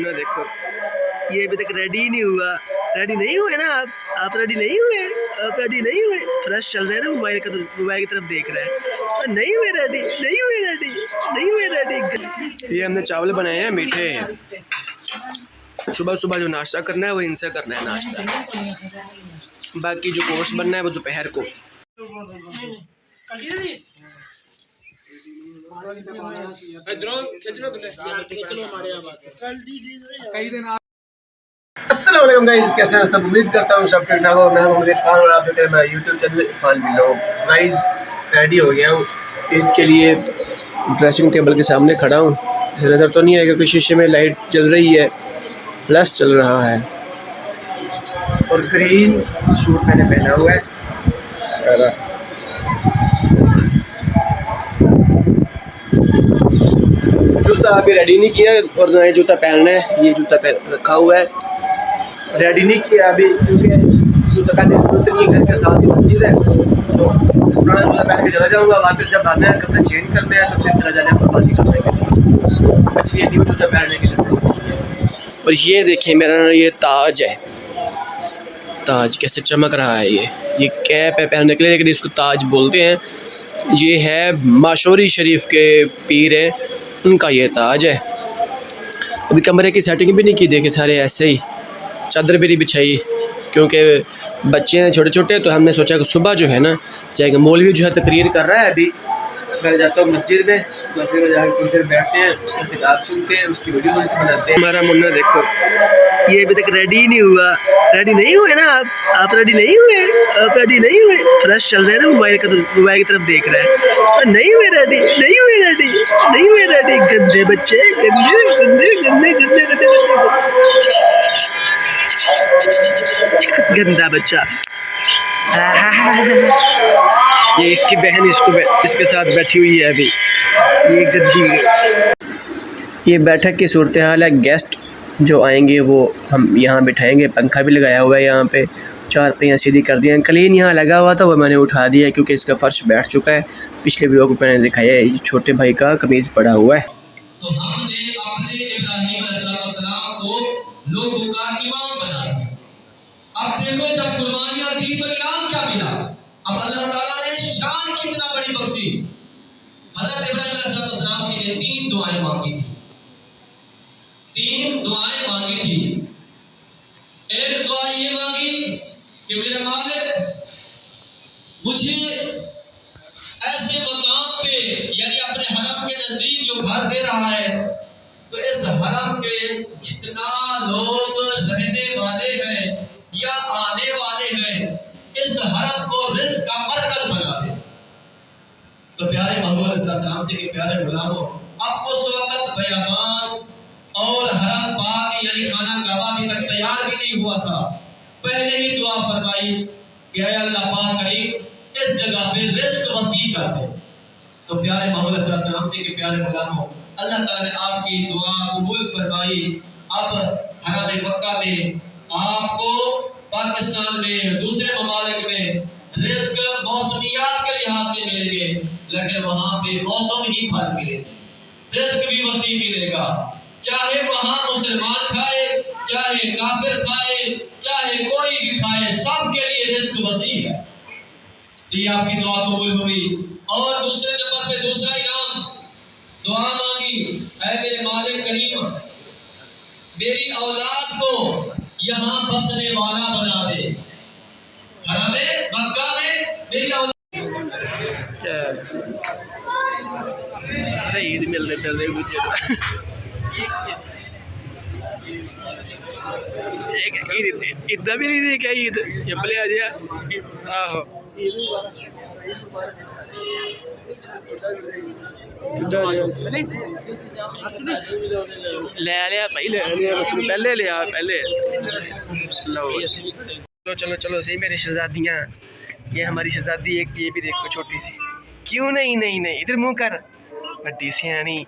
ना देखो, ये अभी तक रेडी ही नहीं हुआ। रेडी नहीं हुए ना आप रेडी नहीं हुए, आप रेडी नहीं हुए। फ्रेश चल रहे हैं ना, मोबाइल की तरफ देख रहे हैं। नहीं हुए रेडी, नहीं हुए रेडी, नहीं हुए रेडी। ये हमने चावल बनाए हैं मीठे। सुबह सुबह जो नाश्ता करना है वो इनसे करना है नाश्ता। बाकी जो कोर्स बनना है वो दोपहर को। अस्सलाम वालेकुम गाइस, कैसे हैं सब? उम्मीद करता हूँ सब ठीक ठाक हो। मैं हूं इरफान और आप देख रहे हैं मेरा YouTube channel Irfan vlog. Guys ready हो गया हूँ ईद के लिए। ड्रेसिंग टेबल के सामने खड़ा हूँ। नज़र तो नहीं आएगा कि शीशे में लाइट जल रही है, फ्लैश चल रहा है और ग्रीन सूट मैंने पहना हुआ है। जूता अभी रेडी नहीं किया और ना ये जूता पहनना है। ये जूता पहन रखा हुआ है, रेडी नहीं किया अभी क्योंकि जूता पहनने की जरूरत नहीं है। घर के साथ ही मस्जिद है तो पुराना जूता पहन के चला जाऊँगा। वापस जब आना है कपड़े चेंज करने हैं तो फिर चला जाना है कुर्बानी करने के लिए। इसलिए न्यू जूता पहनने की जरूरत है। और ये देखिए मेरा ये ताज है, ताज कैसे चमक रहा है। ये कैप है पहनने के लिए, लेकिन इसको ताज बोलते हैं। ये है माशोरी शरीफ के पीर है, उनका ये ताज है। अभी कमरे की सेटिंग भी नहीं की, देखे सारे ऐसे ही चादर भी नहीं बिछाई क्योंकि बच्चे हैं छोटे छोटे। तो हमने सोचा कि सुबह जो है ना जाएंगे। मौलवी जो है तकरीर कर रहा है, अभी मैं जाता हूँ मस्जिद में जाकर कुछ देर बैठते हैं, उसकी किताब सुनते हैं, उसकी वीडियो बनाते हैं। हमारा मुन्ना देखो, ये अभी तक रेडी ही नहीं हुआ। रेडी नहीं हुए ना आप रेडी नहीं हुए, आप रेडी नहीं हुए। फ्रेश चल रहे हैं ना, मोबाइल की तरफ देख रहे हैं। नहीं हुए रेडी, नहीं हुए रेडी, नहीं हुए रेडी। गंदे बच्चे, गंदे गंदे गंदे गंदे गंदे गंदा बच्चा। ये इसकी बहन इसके साथ बैठी हुई है अभी। ये गद्दी। ये बैठक की सूरत हाल है। गेस्ट जो आएंगे वो हम यहाँ बिठाएंगे। पंखा भी लगाया हुआ है यहाँ पे, चार पहियाँ सीधी कर दिया। क्लीन यहाँ लगा हुआ था वो मैंने उठा दिया क्योंकि इसका फर्श बैठ चुका है। पिछले वीडियो को मैंने दिखाया है, ये छोटे भाई का कमीज़ पड़ा हुआ है। तो हमने अपने इब्राहीम अलैहिस्सलाम को लोगों का इमाम बनाया। अब देखो जब कुर्बानियां दी तो इनाम क्या मिला। अब अल्लाह ताला ने शान कितना बड़ी बख्शी। हज़रत इब्राहीम अलैहिस्सलाम से ने तीन दुआएं मांगी थी, तीन दुआएं मांगी थी। एक दुआ ये मांगी कि मेरे मालिक मुझे ऐसे मकाम पे, यानी अपने हरम के नजदीक जो घर दे रहा है, तो इस हरम के जितना लोग रहने वाले हैं या आने वाले हैं, इस हरम को रिज़्क़ का मरकज़ बना दे। तो प्यारे मोहम्मद सल्लल्लाहु अलैहि वसल्लम से के प्यारे गुलामों, अब उस वक्त बयाबान और हरम पाक यानी खाना काबा अभी तक तैयार भी नहीं हुआ था। पहले ही दुआ फरमाई कि ऐ अल्लाह पाक करीम इस जगह पे रिज़्क़ वसी कर दे। तो प्यारे मोहम्मद सल्लल्लाहु अलैहि वसल्लम से के प्यारे गुलामों, अल्लाह ताला ने आपकी दुआ कबूल फरमाई। अब हरम मक्का में आपको पाकिस्तान में दूसरे ममालिक में रिज़्क़ मौसमियात के लिहाज से मिलेंगे, लेकिन वहाँ पे मौसम ही फल मिलेंगे, रिज़्क़ भी वसी मिलेगा। चाहे वहाँ मुसलमान खाए, चाहे काफिर खाए, चाहे कोई भी खाए, सबके लिए रिज़्क़ वसी है। तो ये आपकी दुआ कबूल हुई। और दूसरे नंबर पे दूसरा इनाम दुआ मांगी, ऐ मेरे मालिक करीम मेरी औलाद को यहाँ बसने वाला बना दे। हरम मक्का में मेरी औलाद। अरे ईद मिल रहे इतना भी नहीं दे क्या ईद जबले आ जाए। आहो ले लिया भाई, ले लिया पहले लिया पहले। लो चलो चलो चलो सही मेरी शहजादियाँ। ये हमारी शहजादी एक, ये भी देखो छोटी सी। क्यों नहीं नहीं नहीं इधर मुँह कर, बड़ी सियानी।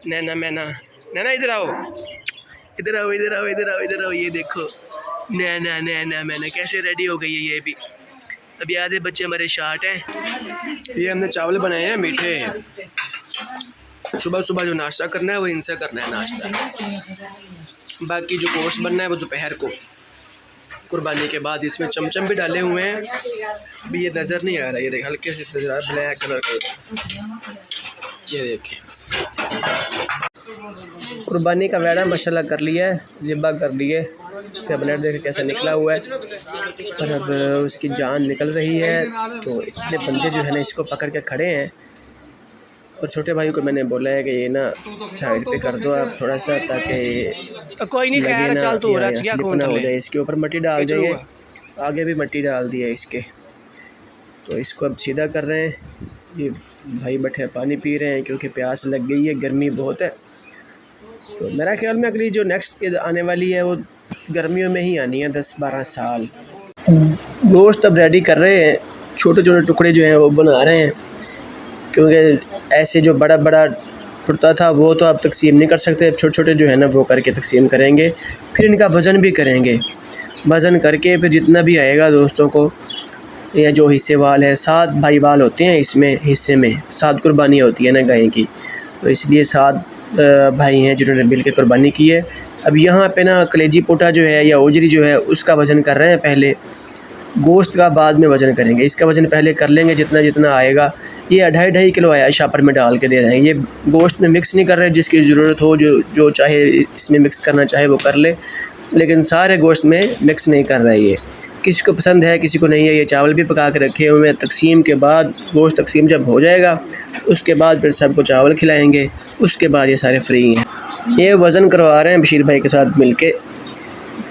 नैना मैना नैना इधर आओ, इधर आओ इधर आओ इधर आओ इधर आओ। ये देखो नैना नैना मैना कैसे रेडी हो गई है ये भी। अभी आधे बच्चे हमारे शार्ट हैं। ये हमने चावल बनाए हैं मीठे। सुबह सुबह जो नाश्ता करना है वो इनसे करना है नाश्ता, बाकी जो गोश्त बनना है वो दोपहर को कुर्बानी के बाद। इसमें चमचम भी डाले हुए हैं, अभी ये नज़र नहीं आ रहा, ये देख हल्के से नजर आ रहा है, ब्लैक कलर का। ये देखें कुर्बानी का वेड़ा माशाल्लाह कर लिया है, ज़िब्बा कर लिए, उसका ब्लड देख कैसा निकला हुआ है और अब उसकी जान निकल रही है। तो इतने बंदे जो है ना इसको पकड़ के खड़े हैं और छोटे भाई को मैंने बोला है कि ये ना साइड पे कर दो आप थोड़ा सा, ताकि कोई नहीं लगे ना तो स्लिप ना हो जाए। इसके ऊपर मिट्टी डाल जाइए, आगे भी मिट्टी डाल दी है इसके। तो इसको अब सीधा कर रहे हैं, ये भाई बैठे पानी पी रहे हैं क्योंकि प्यास लग गई है, गर्मी बहुत है। तो मेरा ख्याल में अगली जो नेक्स्ट आने वाली है वो गर्मियों में ही आनी है, 10-12 साल। गोश्त अब रेडी कर रहे हैं, छोटे छोटे टुकड़े जो हैं वो बना रहे हैं, क्योंकि ऐसे जो बड़ा बड़ा टुकड़ा था वो तो आप तकसीम नहीं कर सकते, छोटे छोटे जो है ना वो करके तकसीम करेंगे। फिर इनका वज़न भी करेंगे, वज़न करके फिर जितना भी आएगा दोस्तों को, या जो हिस्से वाल है, 7 भाई वाल होते हैं इसमें, हिस्से में 7 कुर्बानियाँ होती है ना गाय की, तो इसलिए 7 भाई हैं जिन्होंने मिल के कुर्बानी की है। अब यहाँ पे ना कलेजी पोटा जो है या ओजरी जो है उसका वज़न कर रहे हैं पहले, गोश्त का बाद में वज़न करेंगे। इसका वज़न पहले कर लेंगे जितना जितना आएगा। ये 2.5 किलो आया, शापर में डाल के दे रहे हैं, ये गोश्त में मिक्स नहीं कर रहे, जिसकी ज़रूरत हो जो चाहे इसमें मिक्स करना चाहे वो कर ले, लेकिन सारे गोश्त में मिक्स नहीं कर रहे। ये किसी को पसंद है किसी को नहीं है। ये चावल भी पका के रखे हुए हैं, तकसीम के बाद गोश्त तकसीम जब हो जाएगा उसके बाद फिर सबको चावल खिलाएंगे, उसके बाद ये सारे फ्री हैं। ये वज़न करवा रहे हैं बशीर भाई के साथ मिल के,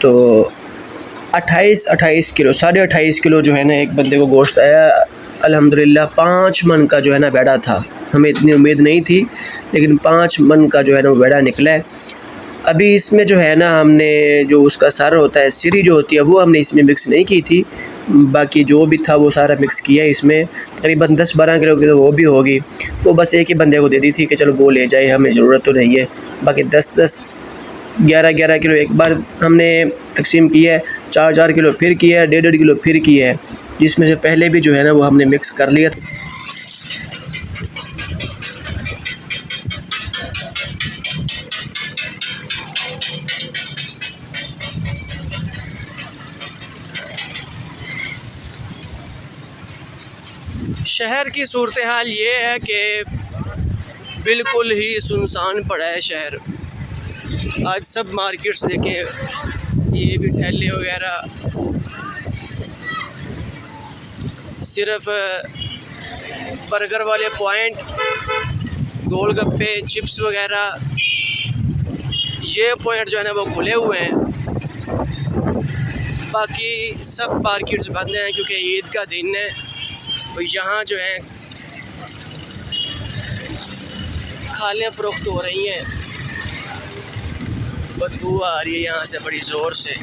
तो 28 किलो, 28.5 किलो जो है ना एक बंदे को गोश्त आया। अल्हम्दुलिल्लाह 5 मन का जो है ना बेड़ा था, हमें इतनी उम्मीद नहीं थी, लेकिन 5 मन का जो है ना वो बेड़ा निकला है। अभी इसमें जो है ना हमने जो उसका सर होता है, सिरी जो होती है, वो हमने इसमें मिक्स नहीं की थी, बाकी जो भी था वो सारा मिक्स किया इसमें। तकरीबन 10-12 किलो की तो वो भी होगी, वो बस एक ही बंदे को दे दी थी कि चलो वो ले जाए, हमें ज़रूरत तो नहीं है। बाकी 10-10 11-11 किलो एक बार हमने तकसीम की है, 4-4 किलो फिर किया है, 1.5 किलो फिर किया है, जिसमें से पहले भी जो है ना वो हमने मिक्स कर लिया था। शहर की सूरत हाल ये है कि बिल्कुल ही सुनसान पड़ा है शहर। आज सब मार्केट्स देखें, ये भी ठेले वगैरह, सिर्फ बर्गर वाले पॉइंट, गोलगप्पे, चिप्स वगैरह, ये पॉइंट जो है ना वो खुले हुए हैं। बाकी सब मार्केट्स बंद हैं क्योंकि ईद का दिन है। और यहाँ जो है खालियाँ फ़रोख्त हो रही हैं, बदबू आ रही है यहाँ से बड़ी ज़ोर से।